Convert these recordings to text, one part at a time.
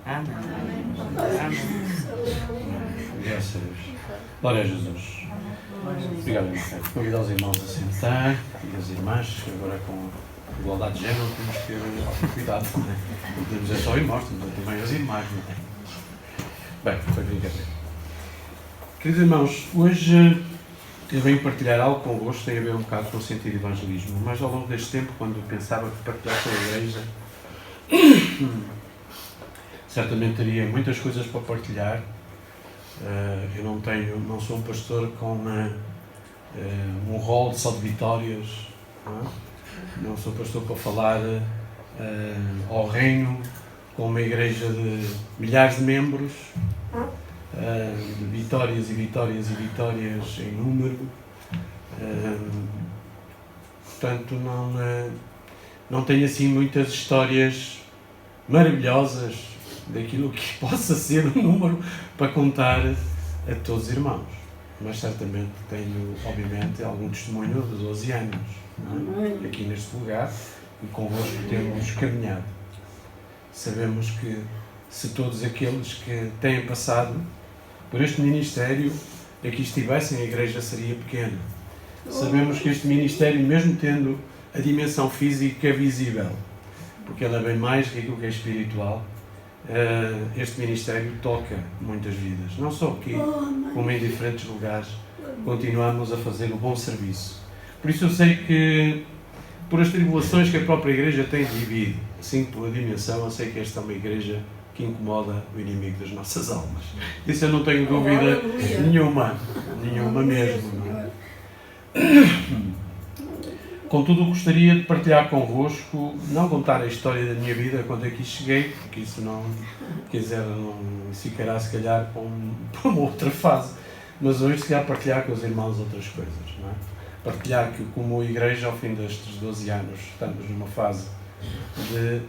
Amém. Amém. Graças a Deus. Glória a Jesus. Obrigado, irmão. Convido os irmãos a sentar e as irmãs, agora com a igualdade de género temos que ter algum cuidado. Não podemos dizer só irmãos, temos também as irmãs. Não é? Bem, foi brincadeira. Queridos irmãos, hoje eu venho partilhar algo convosco, tem a ver um bocado com o sentido de evangelismo, mas ao longo deste tempo, quando pensava que partilhar com a igreja, certamente teria muitas coisas para partilhar. Eu não sou um pastor com um rol só de vitórias, não sou pastor para falar ao reino com uma igreja de milhares de membros, de vitórias e vitórias e vitórias em número. Portanto, não tenho assim muitas histórias maravilhosas daquilo que possa ser o número para contar a todos os irmãos. Mas certamente tenho, obviamente, algum testemunho de 12 anos, não é? Aqui neste lugar, e convosco temos caminhado. Sabemos que se todos aqueles que têm passado por este ministério aqui estivessem, a igreja seria pequena. Sabemos que este ministério, mesmo tendo a dimensão física visível, porque ela é bem mais que aquilo que é espiritual, este ministério toca muitas vidas. Não só aqui, como em diferentes lugares, continuamos a fazer o bom serviço. Por isso eu sei que, por as tribulações que a própria igreja tem vivido, assim pela dimensão, eu sei que esta é uma igreja que incomoda o inimigo das nossas almas. Isso eu não tenho dúvida nenhuma mesmo. Não é? Contudo, gostaria de partilhar convosco, não contar a história da minha vida quando aqui cheguei, porque isso não ficará se calhar para uma outra fase, mas hoje se calhar partilhar com os irmãos outras coisas, não é? Partilhar que como igreja, ao fim destes 12 anos, estamos numa fase de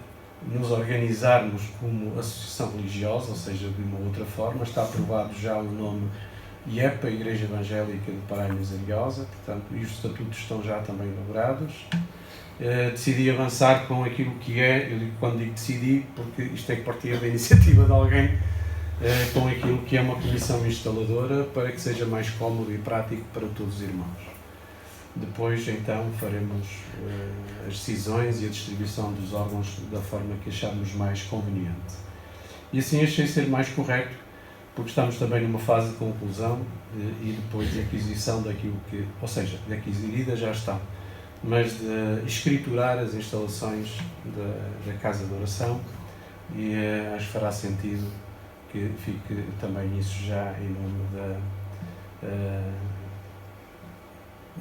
nos organizarmos como associação religiosa, ou seja, de uma outra forma. Está aprovado já o nome IEPA, Igreja Evangélica de Paraíba Misericórdia, portanto, e os estatutos estão já também elaborados. Decidi avançar com aquilo que é, quando digo decidi, porque isto é que partia da iniciativa de alguém, com aquilo que é uma comissão instaladora, para que seja mais cómodo e prático para todos os irmãos. Depois, então, faremos as decisões e a distribuição dos órgãos da forma que acharmos mais conveniente. E assim achei ser mais correto, porque estamos também numa fase de conclusão e depois de aquisição daquilo que, ou seja, de aquisirida já estão, mas de escriturar as instalações da Casa de Oração, e acho que fará sentido que fique também isso já em nome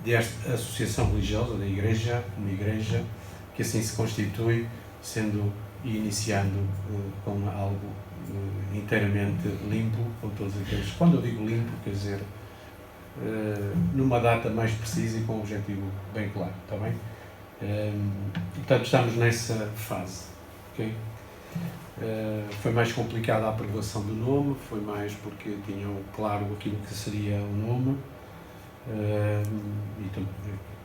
desta associação religiosa, da Igreja, uma Igreja que assim se constitui, sendo e iniciando com algo inteiramente limpo, com todos aqueles. Quando eu digo limpo, quer dizer, numa data mais precisa e com um objetivo bem claro, está bem? Portanto, estamos nessa fase, ok? Foi mais complicada a aprovação do nome, foi mais porque tinham claro aquilo que seria o nome, e em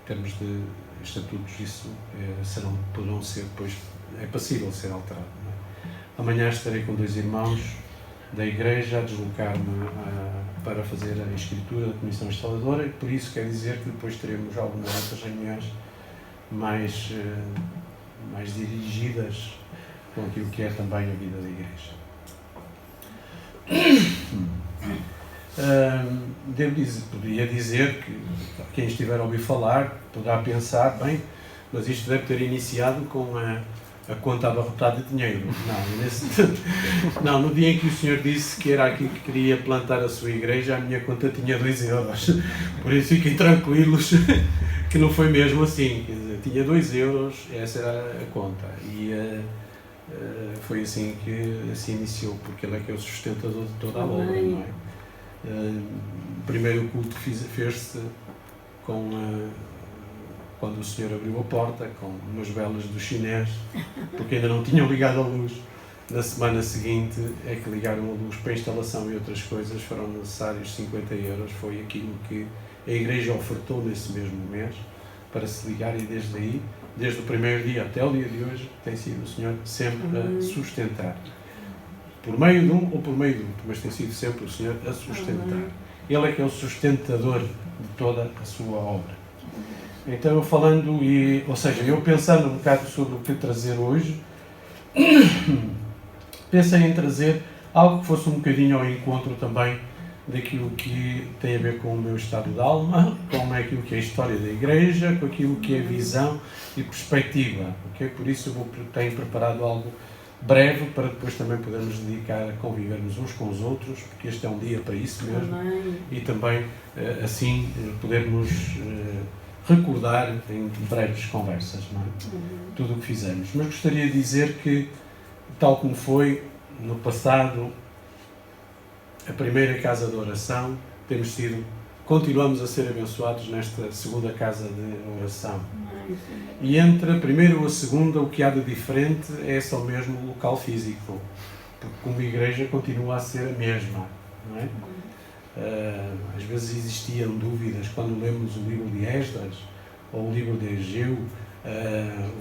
termos de estatutos isso poderão ser depois, é passível ser alterado. Não é? Amanhã estarei com 2 irmãos da igreja a deslocar-me para fazer a escritura da comissão instaladora, e por isso quer dizer que depois teremos algumas outras reuniões mais dirigidas com aquilo que é também a vida da igreja. Podia dizer que quem estiver a ouvir falar poderá pensar, bem, mas isto deve ter iniciado com a conta abarrotada de dinheiro. Não, no dia em que o Senhor disse que era aqui que queria plantar a sua igreja, a minha conta tinha 2 euros. Por isso fiquem tranquilos que não foi mesmo assim. Quer dizer, tinha 2 euros, essa era a conta. E foi assim que se iniciou, porque ele é que é o sustentador de toda a obra, não é? O primeiro culto fez-se quando o Senhor abriu a porta, com umas velas do chinês, porque ainda não tinham ligado a luz. Na semana seguinte é que ligaram a luz para a instalação e outras coisas, foram necessários 50 euros, foi aquilo que a igreja ofertou nesse mesmo mês para se ligar, e desde aí, desde o primeiro dia até o dia de hoje, tem sido o Senhor sempre a sustentar. por meio de um ou por meio do outro, mas tem sido sempre o Senhor a sustentar. Ele é que é o sustentador de toda a sua obra. Então eu falando, ou seja, eu pensando um bocado sobre o que trazer hoje, pensei em trazer algo que fosse um bocadinho ao encontro também daquilo que tem a ver com o meu estado de alma, com aquilo que é a história da Igreja, com aquilo que é a visão e perspectiva. Okay? Por isso eu tenho preparado algo breve para depois também podermos dedicar a convivermos uns com os outros, porque este é um dia para isso mesmo. Amém. E também assim podermos recordar em breves conversas, não é? Tudo o que fizemos. Mas gostaria de dizer que, tal como foi no passado a primeira casa de oração, continuamos a ser abençoados nesta segunda casa de oração. E entre a primeira ou a segunda, o que há de diferente é só mesmo o local físico, porque como igreja continua a ser a mesma, não é? Às vezes existiam dúvidas quando lemos o livro de Esdras, ou o livro de Egeu,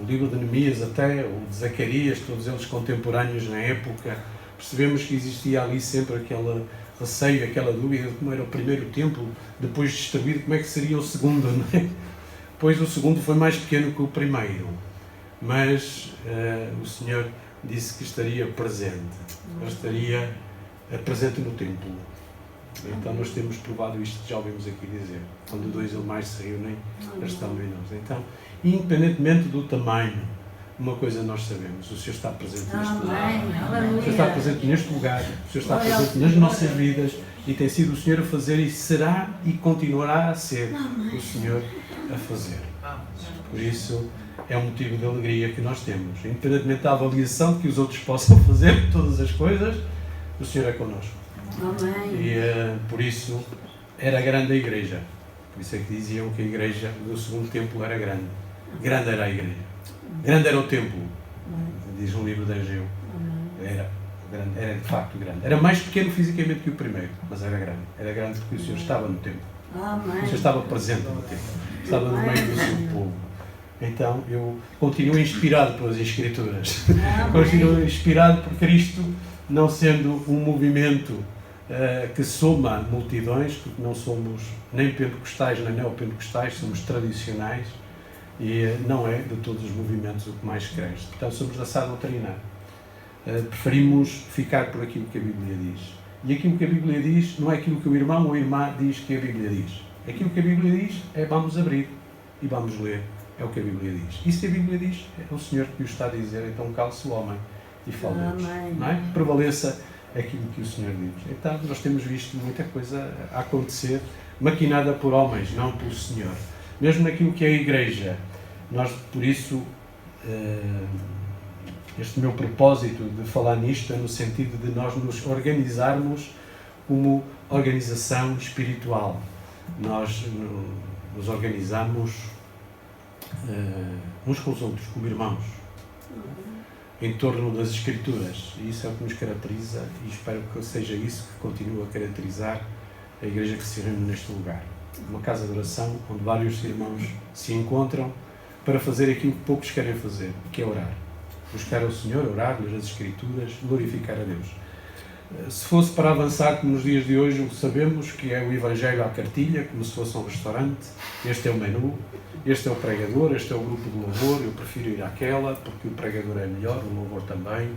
o livro de Neemias até, ou de Zacarias, todos eles contemporâneos na época. Percebemos que existia ali sempre aquele receio, aquela dúvida de como era o primeiro templo, depois destruído, como é que seria o segundo, não é? Pois o segundo foi mais pequeno que o primeiro, mas o Senhor disse que estaria presente, ele estaria presente no templo. Então nós temos provado isto, já ouvimos aqui dizer, quando dois ou mais se reúnem, eles estão em nós. Então, independentemente do tamanho, uma coisa nós sabemos, o Senhor está presente neste lugar. O Senhor está presente neste lugar, o Senhor está presente nas nossas vidas e tem sido o Senhor a fazer e será e continuará a ser o Senhor a fazer. Por isso é um motivo de alegria que nós temos. Independentemente da avaliação que os outros possam fazer de todas as coisas, o Senhor é connosco. Amém. E por isso era grande a igreja. Por isso é que diziam que a igreja do segundo templo era grande. Grande era a igreja. Grande era o templo, diz um livro de Egeu. Era de facto grande. Era mais pequeno fisicamente que o primeiro, mas era grande. Era grande porque o Senhor estava no templo. O Senhor estava presente no templo. Estava no meio do seu povo. Então eu continuo inspirado pelas Escrituras. Continuo inspirado por Cristo, não sendo um movimento que soma multidões, porque não somos nem pentecostais nem neopentecostais, somos tradicionais. E não é de todos os movimentos o que mais cresce. Portanto, somos da sã doutrina. Preferimos ficar por aquilo que a Bíblia diz. E aquilo que a Bíblia diz não é aquilo que o irmão ou a irmã diz que a Bíblia diz. Aquilo que a Bíblia diz é vamos abrir e vamos ler. É o que a Bíblia diz. E se a Bíblia diz, é o Senhor que o está a dizer, então cale-se o homem e falemos. Não é? Prevaleça aquilo que o Senhor diz. Então, nós temos visto muita coisa a acontecer, maquinada por homens, não pelo Senhor. Mesmo naquilo que é a igreja, nós, por isso, este meu propósito de falar nisto é no sentido de nós nos organizarmos como organização espiritual. Nós nos organizamos uns com os outros, como irmãos, em torno das Escrituras. E isso é o que nos caracteriza e espero que seja isso que continue a caracterizar a igreja que se reúne neste lugar. Uma casa de oração onde vários irmãos se encontram para fazer aquilo que poucos querem fazer, que é orar. Buscar ao Senhor, orar, ler as Escrituras, glorificar a Deus. Se fosse para avançar, como nos dias de hoje, sabemos que é o Evangelho à cartilha, como se fosse um restaurante. Este é o menu, este é o pregador, este é o grupo de louvor, eu prefiro ir àquela, porque o pregador é melhor, o louvor também,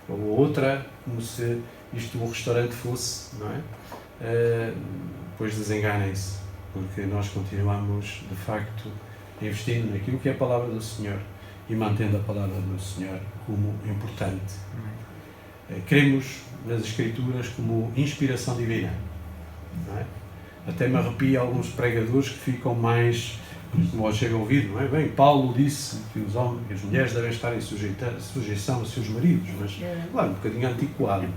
ou outra, como se isto um restaurante fosse, não é? Pois desenganem-se, porque nós continuamos, de facto, investindo naquilo que é a palavra do Senhor e mantendo a palavra do Senhor como importante. Cremos nas Escrituras como inspiração divina. Não é? Até me arrepia alguns pregadores que ficam mais, como chega a ouvir, não é? Bem, Paulo disse que os homens e as mulheres devem estar em sujeição aos seus maridos, mas, claro, um bocadinho antiquado.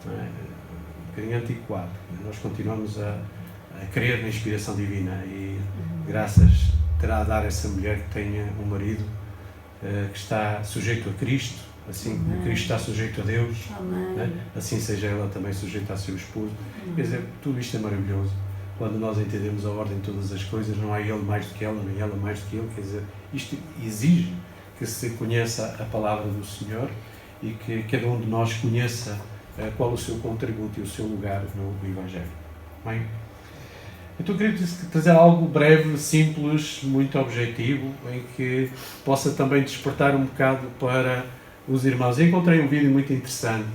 Não é? Um bocadinho antiquado. Nós continuamos a crer na inspiração divina e graças terá a dar essa mulher que tenha um marido que está sujeito a Cristo, assim como Cristo está sujeito a Deus, né? Assim seja ela também sujeita a seu esposo. Quer dizer, tudo isto é maravilhoso. Quando nós entendemos a ordem de todas as coisas, não há ele mais do que ela, nem ela mais do que ele. Quer dizer, isto exige que se conheça a palavra do Senhor e que cada um de nós conheça qual o seu contributo e o seu lugar no Evangelho. Bem? Então eu queria trazer algo breve, simples, muito objetivo, em que possa também despertar um bocado para os irmãos. Eu encontrei um vídeo muito interessante,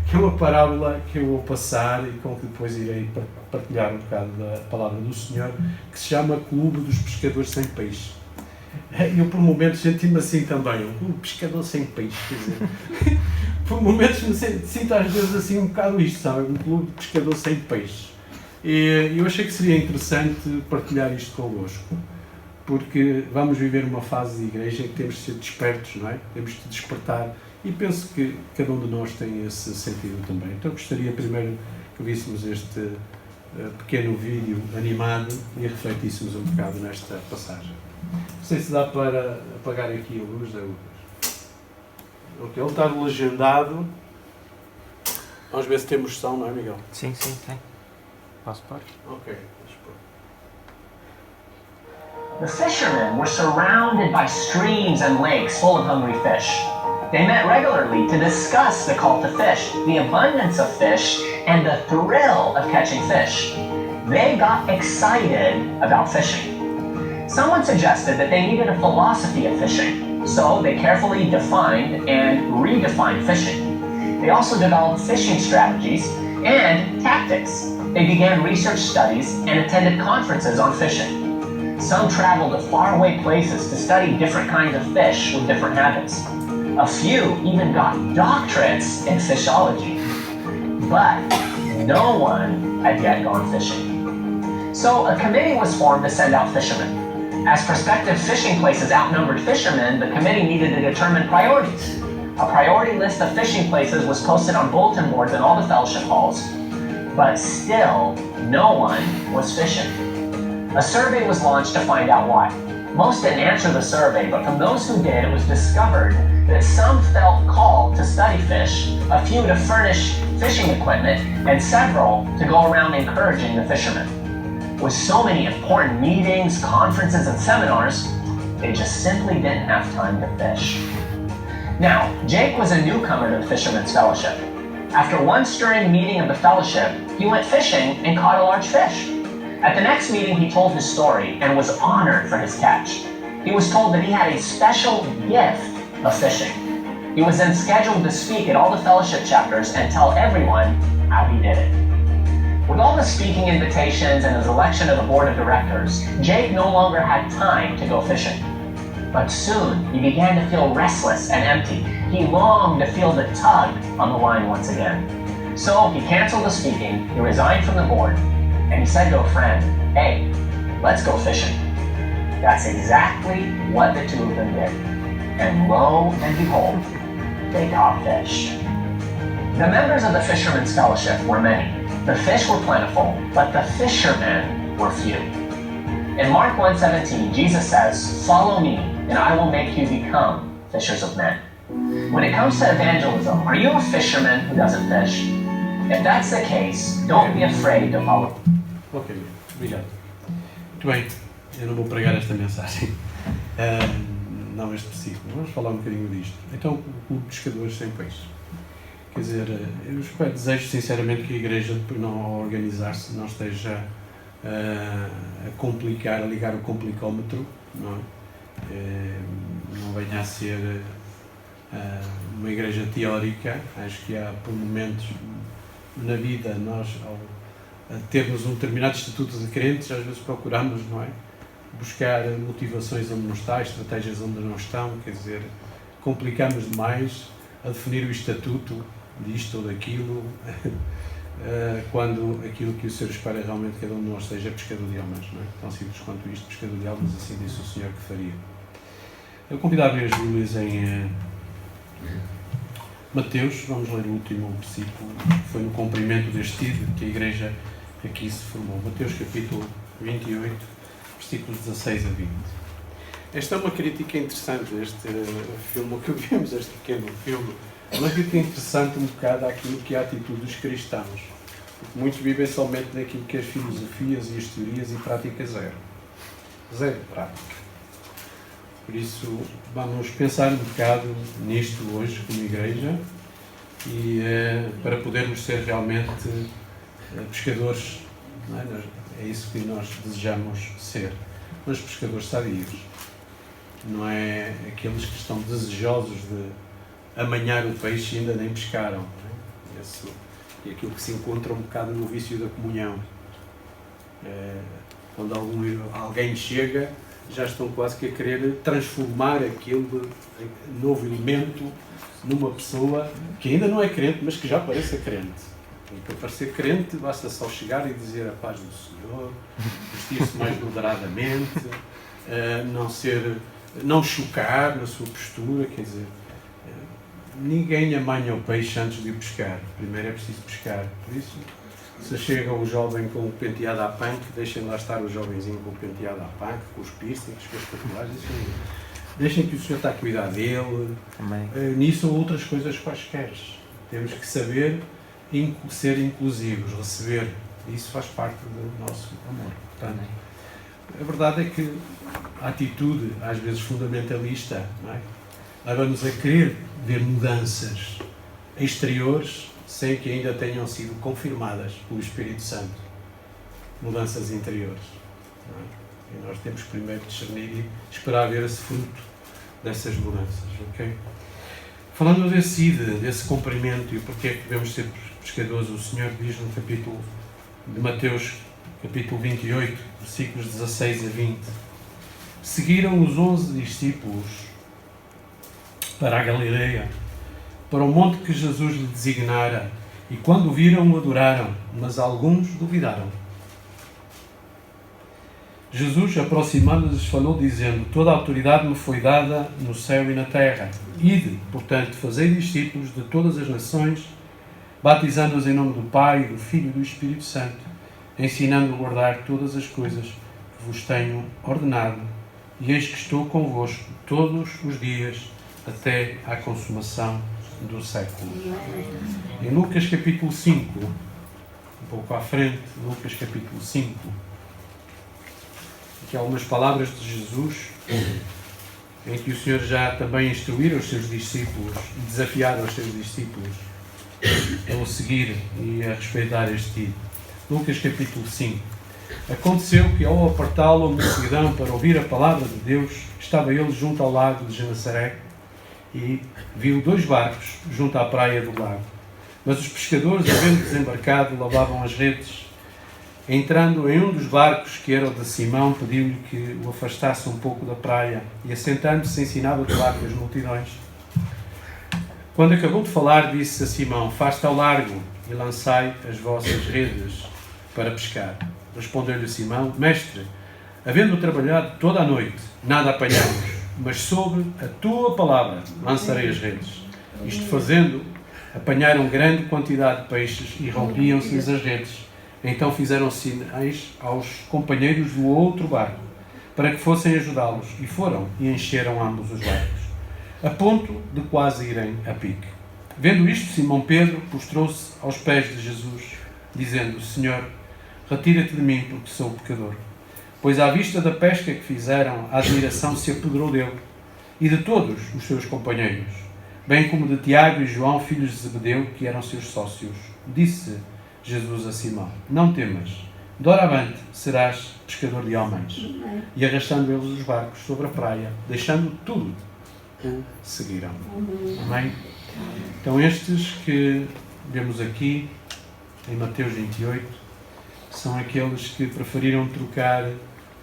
que é uma parábola que eu vou passar e com que depois irei partilhar um bocado da palavra do Senhor, que se chama Clube dos Pescadores Sem Peixe. Eu por momentos senti-me assim também, um pescador sem peixe, quer dizer, por momentos me sinto às vezes assim um bocado isto, sabe? Um clube de pescador sem peixe. E eu achei que seria interessante partilhar isto convosco, porque vamos viver uma fase de igreja em que temos de ser despertos, não é? Temos de despertar, e penso que cada um de nós tem esse sentido também. Então gostaria primeiro que víssemos este pequeno vídeo animado e refletíssemos um bocado nesta passagem. Não sei se dá para apagar aqui a luz da luz. Ok, ele está legendado. Vamos ver se temos som, não é, Miguel? Sim, tem. Posso pôr? Ok, deixa pôr. The fishermen were surrounded by streams and lakes full of hungry fish. They met regularly to discuss the call to fish, the abundance of fish, and the thrill of catching fish. They got excited about fishing. Someone suggested that they needed a philosophy of fishing, so they carefully defined and redefined fishing. They also developed fishing strategies and tactics. They began research studies and attended conferences on fishing. Some traveled to faraway places to study different kinds of fish with different habits. A few even got doctorates in fishology. But no one had yet gone fishing. So a committee was formed to send out fishermen. As prospective fishing places outnumbered fishermen, the committee needed to determine priorities. A priority list of fishing places was posted on bulletin boards in all the fellowship halls, but still no one was fishing. A survey was launched to find out why. Most didn't answer the survey, but from those who did, it was discovered that some felt called to study fish, a few to furnish fishing equipment, and several to go around encouraging the fishermen. With so many important meetings, conferences, and seminars, they just simply didn't have time to fish. Now, Jake was a newcomer to the Fishermen's Fellowship. After one stirring meeting of the fellowship, he went fishing and caught a large fish. At the next meeting, he told his story and was honored for his catch. He was told that he had a special gift of fishing. He was then scheduled to speak at all the fellowship chapters and tell everyone how he did it. With all the speaking invitations and his election to the board of directors, Jake no longer had time to go fishing. But soon, he began to feel restless and empty. He longed to feel the tug on the line once again. So he canceled the speaking, he resigned from the board, and he said to a friend, "Hey, let's go fishing." That's exactly what the two of them did. And lo and behold, they caught fish. The members of the Fishermen's Fellowship were many. The fish were plentiful, but the fishermen were few. In Mark 1:17, Jesus says, "Follow me, and I will make you become fishers of men." When it comes to evangelism, are you a fisherman who doesn't fish? If that's the case, don't be afraid to follow. Ok, obrigado. Muito bem, eu não vou pregar esta mensagem, não este versículo, vamos falar um bocadinho disto. Então, o Clube de Pescadores Sem Peixe. Quer dizer, eu desejo sinceramente que a Igreja, ao organizar-se, não esteja a complicar, a ligar o complicómetro, não é? Não venha a ser uma igreja teórica. Acho que há, por momentos na vida, nós, ao termos um determinado estatuto de crentes, às vezes procuramos, não é? Buscar motivações onde não está, estratégias onde não estão, quer dizer, complicamos demais a definir o estatuto disto ou daquilo, quando aquilo que o Senhor espera é realmente que cada um de nós seja pescador de almas, não é? Tão simples quanto isto, pescador de almas, assim disse o Senhor que faria. Eu convido a abrir as Bíblias em Mateus, vamos ler o último versículo, que foi no cumprimento deste título que a Igreja aqui se formou. Mateus capítulo 28, versículos 16 a 20. Esta é uma crítica interessante, este filme que vimos, este pequeno filme, é uma crítica interessante um bocado àquilo que é a atitude dos cristãos. Porque muitos vivem somente naquilo que é as filosofias e as teorias e prática zero. Zero prática. Por isso, vamos pensar um bocado nisto hoje como igreja e para podermos ser realmente pescadores, não é? É isso que nós desejamos ser, mas pescadores sadios, não é aqueles que estão desejosos de amanhar o peixe e ainda nem pescaram, não é? Isso, e aquilo que se encontra um bocado no vício da comunhão. Quando alguém chega, já estão quase que a querer transformar aquele novo elemento numa pessoa que ainda não é crente, mas que já parece crente. E para parecer crente basta só chegar e dizer a paz do Senhor, vestir-se mais moderadamente, não chocar na sua postura, quer dizer, ninguém amanha o peixe antes de o pescar. Primeiro é preciso pescar. Por isso, se chega o jovem com o penteado à punk, deixem lá estar o jovenzinho com o penteado à punk, com os piercings, com as tatuagens, deixem que o Senhor está a cuidar dele. Nisso ou outras coisas quaisquer. Temos que saber ser inclusivos, receber. Isso faz parte do nosso amor. Portanto, a verdade é que a atitude, às vezes fundamentalista, não é? Leva-nos a querer ver mudanças exteriores sem que ainda tenham sido confirmadas pelo Espírito Santo. Mudanças interiores. Não é? E nós temos que primeiro discernir e esperar ver esse fruto dessas mudanças. Okay? Falando desse cumprimento e porque é que devemos ser pescadores, o Senhor diz no capítulo de Mateus, capítulo 28, versículos 16 a 20. Seguiram os 11 discípulos para a Galileia, para o monte que Jesus lhe designara, e quando o viram, o adoraram, mas alguns duvidaram. Jesus, aproximando-lhes, falou, dizendo: toda a autoridade me foi dada no céu e na terra. Ide, portanto, fazei discípulos de todas as nações, batizando-os em nome do Pai, do Filho e do Espírito Santo, ensinando a guardar todas as coisas que vos tenho ordenado, e eis que estou convosco todos os dias, até à consumação do século. Em Lucas capítulo 5, um pouco à frente, Lucas capítulo 5, aqui há algumas palavras de Jesus, em que o Senhor já também instruíram os seus discípulos, desafiaram os seus discípulos a o seguir e a respeitar este tipo. Lucas capítulo 5. Aconteceu que, ao apartá-lo a multidão para ouvir a palavra de Deus, estava ele junto ao lago de Genesaré e viu 2 barcos junto à praia do lago. Mas os pescadores, havendo desembarcado, lavavam as redes. Entrando em um dos barcos, que era o de Simão, pediu-lhe que o afastasse um pouco da praia e, assentando-se, ensinava de barco as multidões. Quando acabou de falar, disse a Simão: faste ao largo e lançai as vossas redes para pescar. Respondeu-lhe Simão: mestre, havendo trabalhado toda a noite, nada apanhamos, mas sobre a tua palavra lançarei as redes. Isto fazendo, apanharam grande quantidade de peixes e rompiam-se-lhes as redes. Então fizeram sinais aos companheiros do outro barco, para que fossem ajudá-los, e foram e encheram ambos os barcos, a ponto de quase irem a pique. Vendo isto, Simão Pedro prostrou-se aos pés de Jesus, dizendo: Senhor, retira-te de mim, porque sou pecador. Pois à vista da pesca que fizeram, a admiração se apoderou dele e de todos os seus companheiros, bem como de Tiago e João, filhos de Zebedeu, que eram seus sócios. Disse Jesus a Simão: não temas, doravante serás pescador de homens. E arrastando eles os barcos sobre a praia, deixando tudo, o seguiram. Amém? Então estes que vemos aqui em Mateus 28 são aqueles que preferiram trocar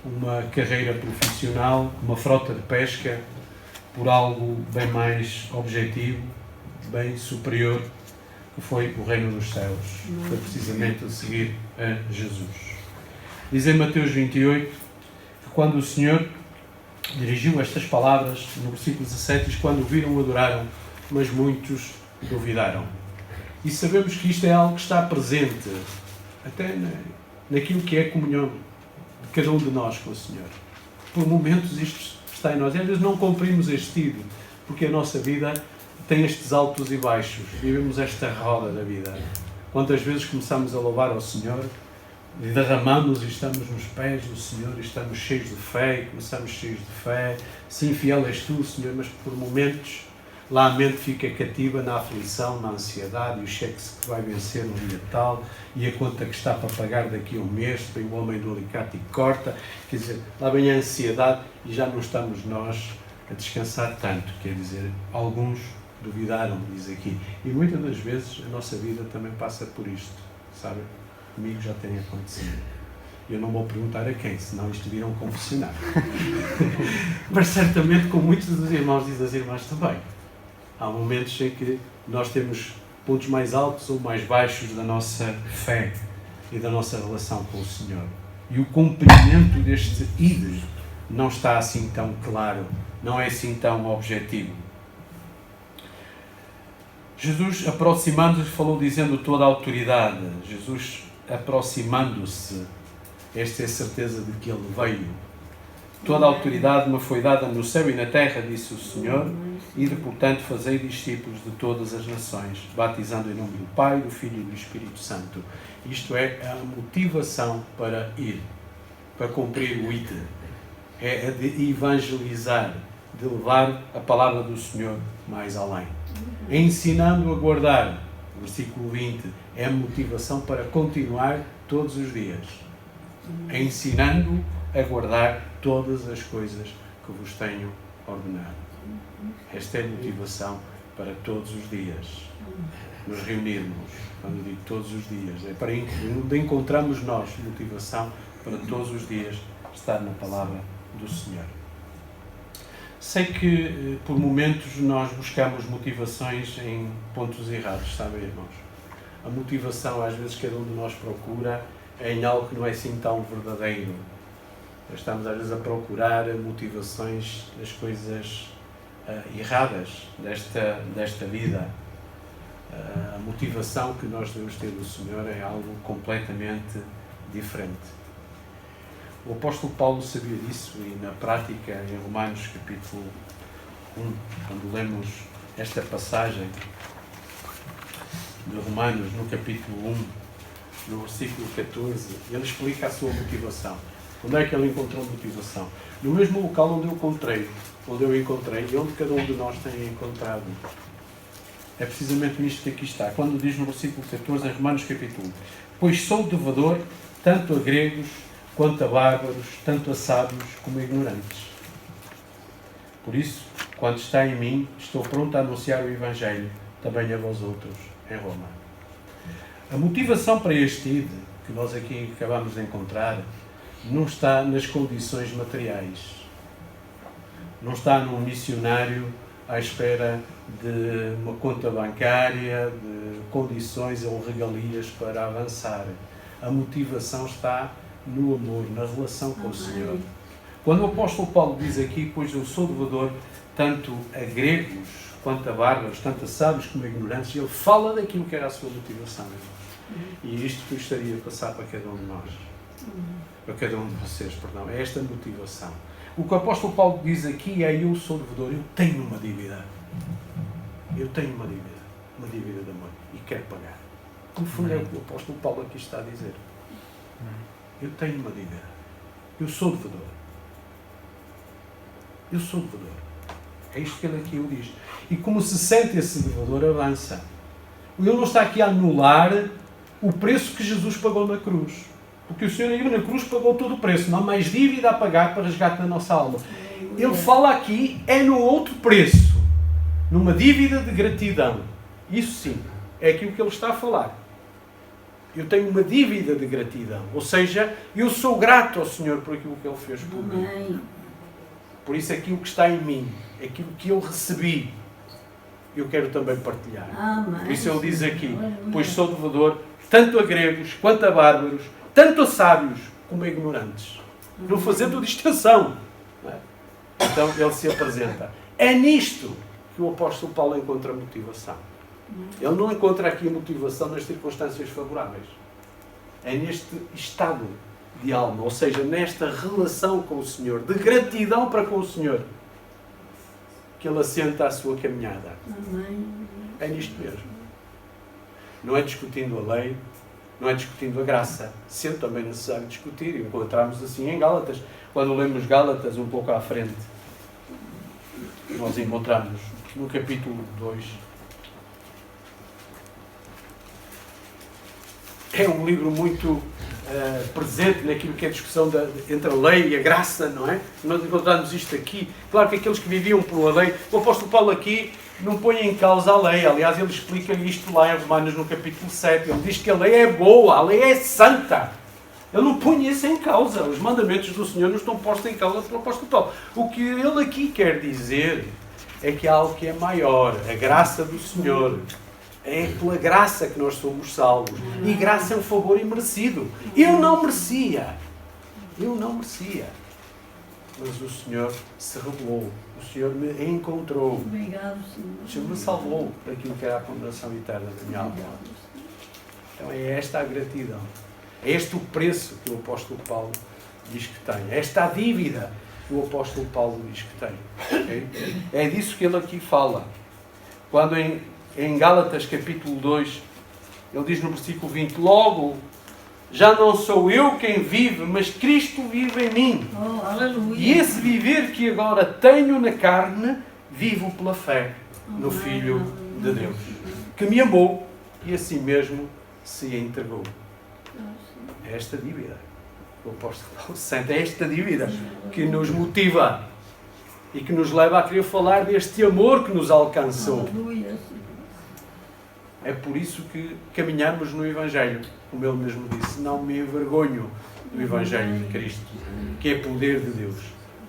uma carreira profissional, uma frota de pesca, por algo bem mais objetivo, bem superior, que foi o reino dos céus. Foi precisamente a seguir a Jesus. Diz em Mateus 28 que quando o Senhor dirigiu estas palavras, no versículo 17, diz: quando o viram, o adoraram, mas muitos duvidaram. E sabemos que isto é algo que está presente até naquilo que é a comunhão de cada um de nós com o Senhor. Por momentos isto está em nós. E às vezes não cumprimos este sentido, porque a nossa vida tem estes altos e baixos. Vivemos esta roda da vida. Quantas vezes começamos a louvar ao Senhor, e derramamos e estamos nos pés do Senhor e estamos cheios de fé e começamos cheios de fé. Sim, fiel és tu, Senhor, mas por momentos lá a mente fica cativa na aflição, na ansiedade, e o cheque que vai vencer no dia tal, e a conta que está para pagar daqui a um mês, vem o homem do alicate e corta. Quer dizer, lá vem a ansiedade e já não estamos nós a descansar tanto. Quer dizer, alguns duvidaram, diz aqui. E muitas das vezes a nossa vida também passa por isto, sabe? Comigo já tem acontecido. Eu não vou perguntar a quem, senão isto vira um confessionário. Mas certamente com muitos dos irmãos e das irmãs também. Há momentos em que nós temos pontos mais altos ou mais baixos da nossa fé e da nossa relação com o Senhor. E o cumprimento deste ide não está assim tão claro, não é assim tão objetivo. Jesus, aproximando-se, falou dizendo toda a autoridade. Jesus, aproximando-se, esta é a certeza de que Ele veio. Toda a autoridade me foi dada no céu e na terra, disse o Senhor, e de, portanto, fazei discípulos de todas as nações, batizando em nome do Pai, do Filho e do Espírito Santo. Isto é a motivação para ir, para cumprir o ide. É a de evangelizar, de levar a palavra do Senhor mais além. Ensinando a guardar, versículo 20, é a motivação para continuar todos os dias. Ensinando a guardar todas as coisas que vos tenho ordenado. Esta é a motivação para todos os dias. Nos reunirmos, quando digo todos os dias, é para onde encontramos nós motivação para todos os dias estar na palavra do Senhor. Sei que por momentos nós buscamos motivações em pontos errados, sabem, irmãos? A motivação às vezes cada um de nós procura é em algo que não é assim tão verdadeiro. Estamos às vezes a procurar motivações das coisas erradas desta vida. A motivação que nós devemos ter do Senhor é algo completamente diferente. O apóstolo Paulo sabia disso e na prática, em Romanos capítulo 1, quando lemos esta passagem de Romanos no capítulo 1, no versículo 14, ele explica a sua motivação. Onde é que ele encontrou motivação? No mesmo local onde eu encontrei e onde cada um de nós tem encontrado. É precisamente nisto que aqui está. Quando diz no versículo 14, em Romanos capítulo 1, pois sou devedor tanto a gregos quanto a bárbaros, tanto a sábios como a ignorantes. Por isso, quando está em mim, estou pronto a anunciar o Evangelho, também a vós outros, em Roma. A motivação para este ide, que nós aqui acabamos de encontrar, não está nas condições materiais. Não está num missionário à espera de uma conta bancária, de condições ou regalias para avançar. A motivação está no amor, na relação com o Senhor. Quando o apóstolo Paulo diz aqui, pois eu sou devedor tanto a gregos, quanto a bárbaros, tanto a sábios como a ignorantes, ele fala daquilo que era a sua motivação. E isto que gostaria de passar para cada um de nós. Para cada um de vocês, perdão. É esta motivação. O que o apóstolo Paulo diz aqui é: eu sou devedor, eu tenho uma dívida. Eu tenho uma dívida de amor e quero pagar. No fundo é o que o apóstolo Paulo aqui está a dizer. Eu tenho uma dívida. Eu sou devedor. Eu sou devedor. É isto que ele aqui o diz. E como se sente esse devedor, avança. Ele não está aqui a anular o preço que Jesus pagou na cruz. Porque o Senhor na cruz pagou todo o preço. Não há mais dívida a pagar para resgate da nossa alma. Ele fala aqui é no outro preço. Numa dívida de gratidão. Isso sim, é aquilo que ele está a falar. Eu tenho uma dívida de gratidão. Ou seja, eu sou grato ao Senhor por aquilo que Ele fez por mim. Por isso aquilo que está em mim, aquilo que eu recebi, eu quero também partilhar. Por isso ele diz aqui, pois sou devedor tanto a gregos quanto a bárbaros, tanto a sábios como a ignorantes. Não fazendo distinção. Não é? Então ele se apresenta. É nisto que o apóstolo Paulo encontra motivação. Ele não encontra aqui a motivação nas circunstâncias favoráveis. É neste estado de alma, ou seja, nesta relação com o Senhor, de gratidão para com o Senhor, que ele assenta a sua caminhada. É nisto mesmo. Não é discutindo a lei, não é discutindo a graça, sendo também necessário discutir, e encontramos assim em Gálatas. Quando lemos Gálatas um pouco à frente, nós encontramos no capítulo 2. É um livro muito presente naquilo que é a discussão entre a lei e a graça, não é? Nós encontramos isto aqui. Claro que aqueles que viviam pela lei, o apóstolo Paulo aqui não põe em causa a lei. Aliás, ele explica isto lá em Romanos no capítulo 7. Ele diz que a lei é boa, a lei é santa. Ele não põe isso em causa. Os mandamentos do Senhor não estão postos em causa pelo apóstolo Paulo. O que ele aqui quer dizer é que há algo que é maior, a graça do Senhor. É pela graça que nós somos salvos. E graça é um favor imerecido. Eu não merecia. Mas o Senhor se revelou. O Senhor me encontrou. Obrigado, Senhor. O Senhor me salvou daquilo que era a condenação eterna da minha alma. Então é esta a gratidão. É este o preço que o apóstolo Paulo diz que tem. É esta a dívida que o apóstolo Paulo diz que tem. Okay? É disso que ele aqui fala. Quando em Gálatas capítulo 2, ele diz no versículo 20, logo, já não sou eu quem vive, mas Cristo vive em mim. Oh, aleluia. E esse viver que agora tenho na carne, vivo pela fé no Filho de Deus, que me amou e assim mesmo se entregou. É esta dívida. O apóstolo Paulo sente, é esta dívida que nos motiva e que nos leva a querer falar deste amor que nos alcançou. Aleluia. É por isso que caminhamos no Evangelho. Como ele mesmo disse, não me envergonho do Evangelho de Cristo, que é poder de Deus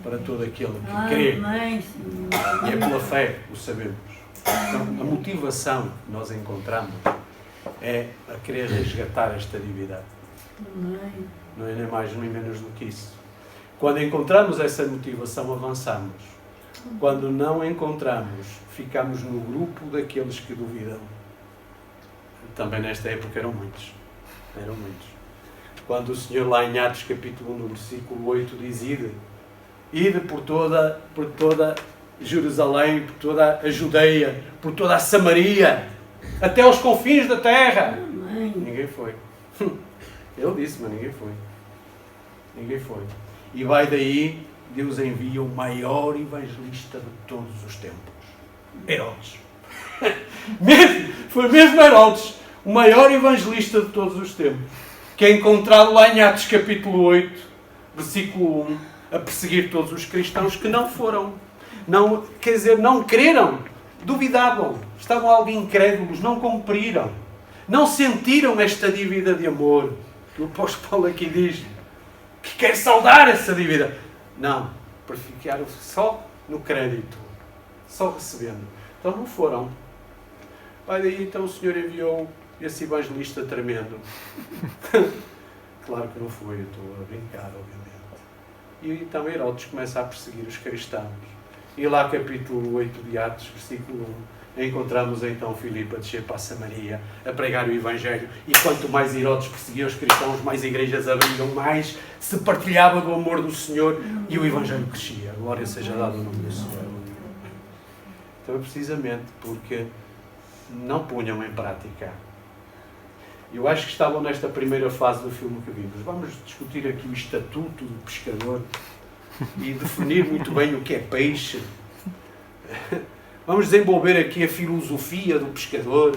para todo aquele que crê. Amém, Senhor. E é pela fé, o sabemos. Então, a motivação que nós encontramos é a querer resgatar esta dívida. Amém. Não é nem mais nem menos do que isso. Quando encontramos essa motivação, avançamos. Quando não encontramos, ficamos no grupo daqueles que duvidam. Também nesta época eram muitos. Quando o Senhor lá em Atos capítulo 1, no versículo 8, diz ide por toda Jerusalém, por toda a Judeia, por toda a Samaria, até aos confins da terra. Amém. Ninguém foi. Ele disse, mas ninguém foi. E vai daí, Deus envia o maior evangelista de todos os tempos. Herodes. Foi mesmo Herodes, o maior evangelista de todos os tempos, que é encontrado lá em Atos capítulo 8, versículo 1, a perseguir todos os cristãos que não foram. Não creram, duvidavam, estavam algo incrédulos, não cumpriram, não sentiram esta dívida de amor. O apóstolo Paulo aqui diz que quer saldar essa dívida. Não, ficaram só no crédito, só recebendo. Então não foram. Vai daí, então o Senhor enviou esse evangelista tremendo. Claro que não foi, eu estou a brincar, obviamente. E então Herodes começa a perseguir os cristãos. E lá capítulo 8 de Atos, versículo 1, encontramos então Filipe a descer para a Samaria, a pregar o Evangelho. E quanto mais Herodes perseguia os cristãos, mais igrejas abriam, mais se partilhava do amor do Senhor e o Evangelho crescia. Glória seja dada ao nome do Senhor. Então é precisamente porque não punham em prática. Eu acho que estavam nesta primeira fase do filme que vimos. Vamos discutir aqui o estatuto do pescador e definir muito bem o que é peixe. Vamos desenvolver aqui a filosofia do pescador.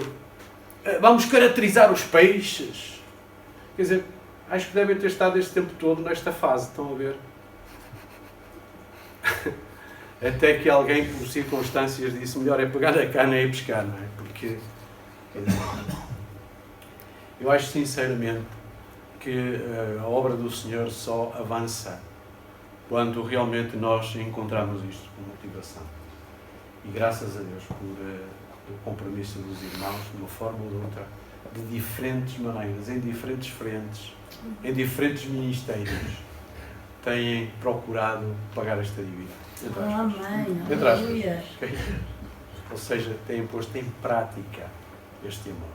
Vamos caracterizar os peixes. Quer dizer, acho que devem ter estado este tempo todo nesta fase. Estão a ver? Até que alguém, por circunstâncias, disse melhor é pegar a cana e pescar, não é? Porque eu acho sinceramente que a obra do Senhor só avança quando realmente nós encontramos isto com motivação. E graças a Deus por o compromisso dos irmãos, de uma forma ou de outra, de diferentes maneiras, em diferentes frentes, em diferentes ministérios, têm procurado pagar esta dívida. Amém. Entre aspas. Aleluia. Okay? Ou seja, têm posto em prática este amor.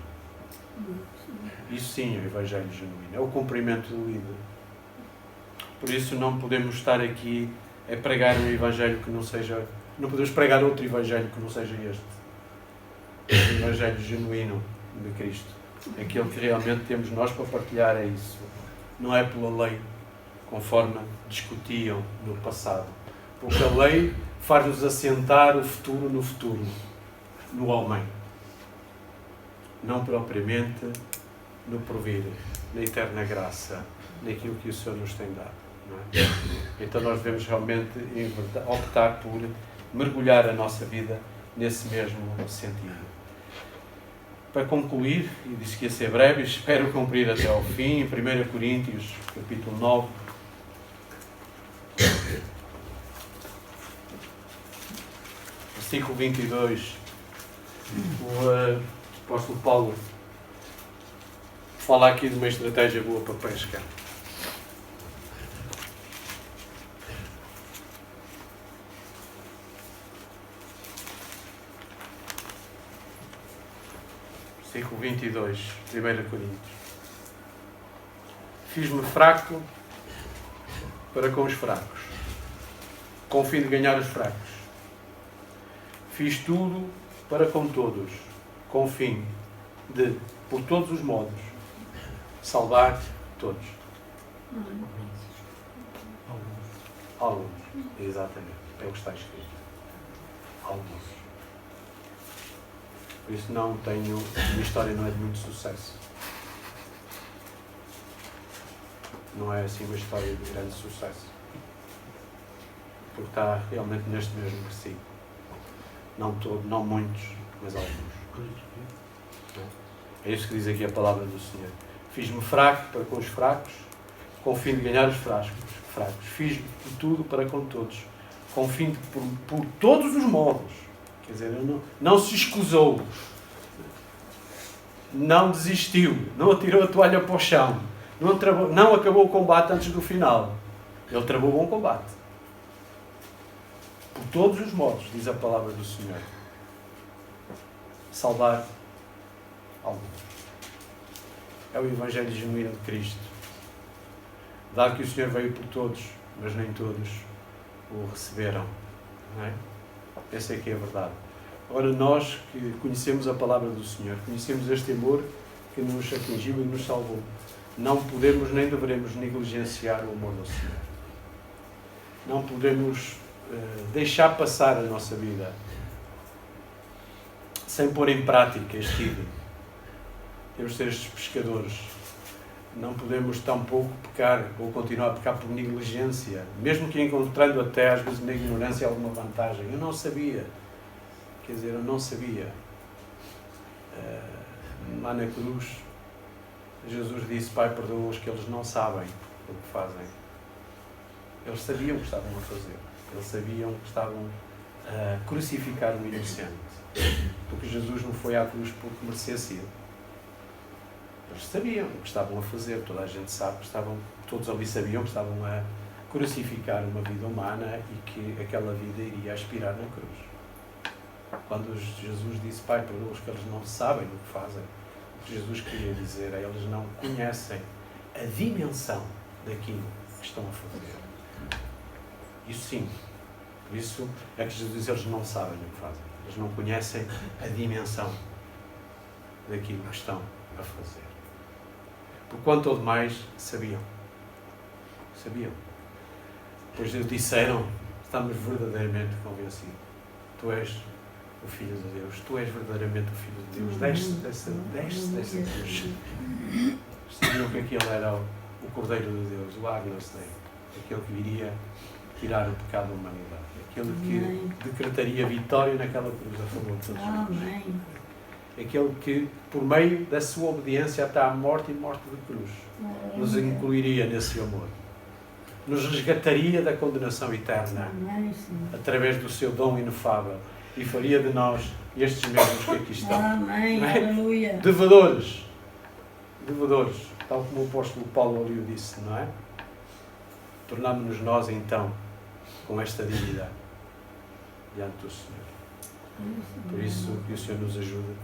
Isso sim é o Evangelho genuíno, é o cumprimento do líder. Por isso não podemos estar aqui a pregar um Evangelho que não seja... Não podemos pregar outro Evangelho que não seja este. O Evangelho genuíno de Cristo. Aquilo que realmente temos nós para partilhar é isso. Não é pela lei, conforme discutiam no passado. Porque a lei faz-nos assentar o futuro, no homem. Não propriamente no porvir, na eterna graça, naquilo que o Senhor nos tem dado. Não é? Então nós devemos realmente optar por mergulhar a nossa vida nesse mesmo sentido. Para concluir, e disse que ia ser breve, espero cumprir até ao fim, 1 Coríntios, capítulo 9, versículo 22, o apóstolo Paulo fala aqui de uma estratégia boa para pesca. Versículo 22, 1 Coríntios. Fiz-me fraco para com os fracos, com o fim de ganhar os fracos. Fiz tudo para com todos, com o fim de, por todos os modos, salvar todos. Alguns. Exatamente. É o que está escrito. Alguns. Por isso a minha história não é de muito sucesso. Não é assim uma história de grande sucesso. Porque está realmente neste mesmo versículo. Não todos, não muitos, mas alguns. É isso que diz aqui a palavra do Senhor. Fiz-me fraco para com os fracos, com o fim de ganhar os fracos. Fiz tudo para com todos, com o fim de, por todos os modos. Quer dizer, não se escusou, não desistiu, não atirou a toalha para o chão, não acabou o combate antes do final. Ele travou um bom combate. Por todos os modos, diz a palavra do Senhor. Salvar alguns. É o Evangelho genuíno de Cristo. Dado que o Senhor veio por todos, mas nem todos o receberam. Não é? Essa é que é a verdade. Agora, nós que conhecemos a palavra do Senhor, conhecemos este amor que nos atingiu e nos salvou, não podemos nem deveremos negligenciar o amor do Senhor. Não podemos deixar passar a nossa vida sem pôr em prática este ídolo. Temos de ser estes pescadores. Não podemos tampouco pecar ou continuar a pecar por negligência, mesmo que encontrando até às vezes na ignorância alguma vantagem. Eu não sabia. Quer dizer, eu não sabia. Lá na cruz, Jesus disse: Pai, perdoa-os que eles não sabem o que fazem. Eles sabiam o que estavam a fazer. Eles sabiam que estavam a crucificar um inocente. Porque Jesus não foi à cruz porque merecesse ir. Eles sabiam o que estavam a fazer. Toda a gente sabe que todos ali sabiam que estavam a crucificar uma vida humana e que aquela vida iria expirar na cruz. Quando Jesus disse: Pai, perdoa-os que eles não sabem o que fazem, o que Jesus queria dizer é: eles não conhecem a dimensão daquilo que estão a fazer. Isso sim. Por isso é que Jesus diz: eles não sabem o que fazem. Eles não conhecem a dimensão daquilo que estão a fazer. Por quanto ou demais sabiam. Sabiam. Pois eles disseram: estamos verdadeiramente convencidos. Tu és o Filho de Deus. Tu és verdadeiramente o Filho de Deus. Desce dessa cruz. Sabiam que aquele era o Cordeiro de Deus, o Agnus Dei. Aquele que viria tirar o pecado da humanidade. Aquele que decretaria vitória naquela cruz a favor de todos nós. Aquele que, por meio da sua obediência até à morte e morte de cruz, nos incluiria nesse amor. Nos resgataria da condenação eterna através do seu dom inefável e faria de nós estes mesmos que aqui estão. Amém. Aleluia. Devedores, tal como o apóstolo Paulo ali o disse, não é? Tornámos-nos nós então com esta dívida diante do Senhor. Por isso que o Senhor nos ajude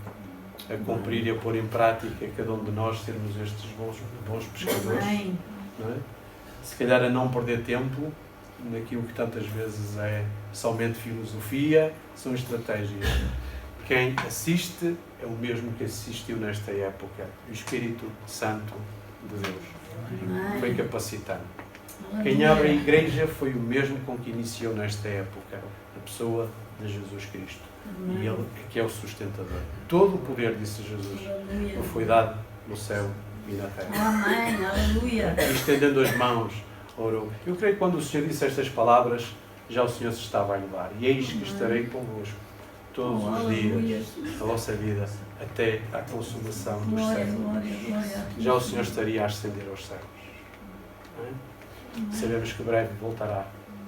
a cumprir e a pôr em prática cada um de nós sermos estes bons pescadores, não é? Se calhar a não perder tempo naquilo que tantas vezes é somente filosofia, são estratégias. quem assiste é o mesmo que assistiu nesta época, o Espírito Santo de Deus. Foi capacitando. Quem abre a igreja foi o mesmo com que iniciou nesta época, a pessoa de Jesus Cristo. E Ele é que é o sustentador. Todo o poder, disse Jesus, me foi dado no céu e na terra. Amém. Aleluia. E estendendo as mãos, orou. Eu creio que quando o Senhor disse estas palavras, já o Senhor se estava a levar. E eis que estarei convosco todos os dias da vossa vida, até à consumação dos Glória, séculos. glória, glória a ti. Já o Senhor estaria a ascender aos céus. Não é? Sabemos que breve voltará.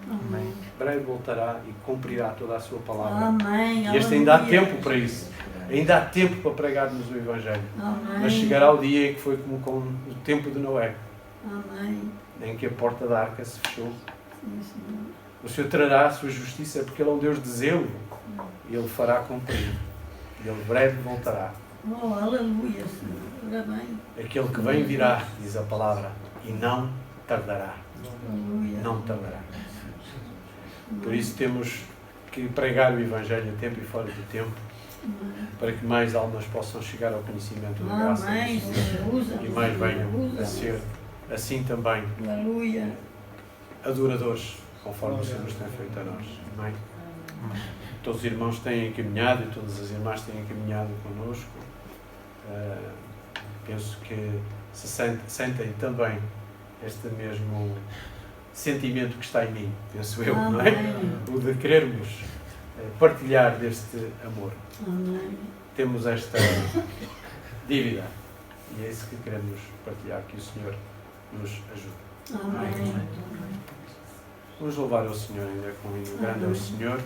Amém. Breve voltará e cumprirá toda a sua palavra. Amém. E este ainda há Aleluia. tempo para isso. Ainda há tempo para pregarmos o Evangelho. Amém. Mas chegará o dia em que foi como com o tempo de Noé, Amém. em que a porta da arca se fechou. Sim, Senhor. O Senhor trará a sua justiça, porque Ele é um Deus de zelo. E Ele fará cumprir. E Ele breve voltará. Oh, aleluia, Senhor. Ora bem. Aquele que vem virá, diz a palavra, e não tardará. Aleluia. Não tardará. Por isso temos que pregar o Evangelho a tempo e fora do tempo, para que mais almas possam chegar ao conhecimento da graça Amém, de Jesus Senhor. Usa. e mais venham Usa. a ser assim também Aleluia. adoradores, conforme o Senhor nos tem feito a nós. Amém? Todos os irmãos têm encaminhado e todas as irmãs têm encaminhado connosco. Penso que se sentem também este mesmo sentimento que está em mim, penso eu, não é? Amém. O de querermos partilhar deste amor. Amém. Temos esta dívida e é isso que queremos partilhar, que o Senhor nos ajude. Amém. Vamos louvar o Senhor ainda com o hino grande ao Senhor.